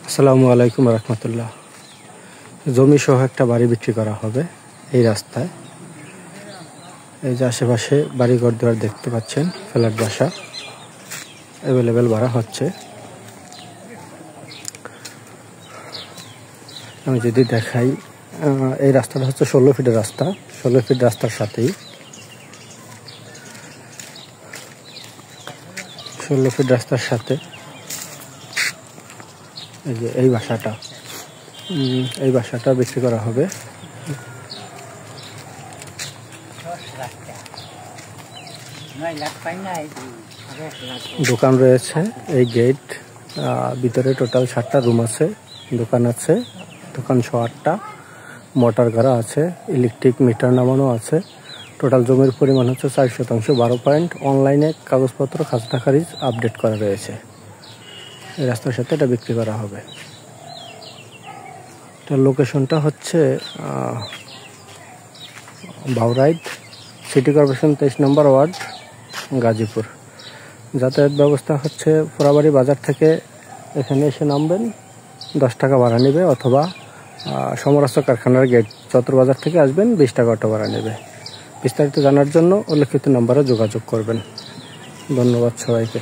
আসসালামু আলাইকুম রহমতুল্লাহ। জমি সহ একটা বাড়ি বিক্রি করা হবে এই রাস্তায়। এই যে আশেপাশে বাড়িঘর দুয়ার দেখতে পাচ্ছেন, ফ্ল্যাট বাসা অ্যাভেলেবেল ভাড়া হচ্ছে। আমি যদি দেখাই, এই রাস্তাটা হচ্ছে 16 ফিটের রাস্তা। 16 ফিট রাস্তার সাথেই 16 ফিট রাস্তার সাথে এই যে এই বাসাটা বিক্রি করা হবে। দোকান রয়েছে, এই গেট ভিতরে টোটাল 7টা রুম আছে, দোকান আছে, দোকান সহ 8টা, মোটর গাড়া আছে, ইলেকট্রিক মিটার নামানো আছে। টোটাল জমির পরিমাণ হচ্ছে 4 শতাংশ 12 পয়েন্ট। অনলাইনে কাগজপত্র খাজনা খারিজ আপডেট করা রয়েছে। এই রাস্তার সাথে এটা বিক্রি করা হবে। এটার লোকেশনটা হচ্ছে বাউরাইদ, সিটি কর্পোরেশন 23 নম্বর ওয়ার্ড, গাজীপুর। যাতায়াত ব্যবস্থা হচ্ছে পোড়াবাড়ি বাজার থেকে এখানে এসে নামবেন, 10 টাকা ভাড়া নেবে, অথবা সমরাস্ত্র কারখানার গেট চত্বর বাজার থেকে আসবেন, 20 টাকা অটো ভাড়া নেবে। বিস্তারিত জানার জন্য উল্লেখিত নম্বরে যোগাযোগ করবেন। ধন্যবাদ সবাইকে।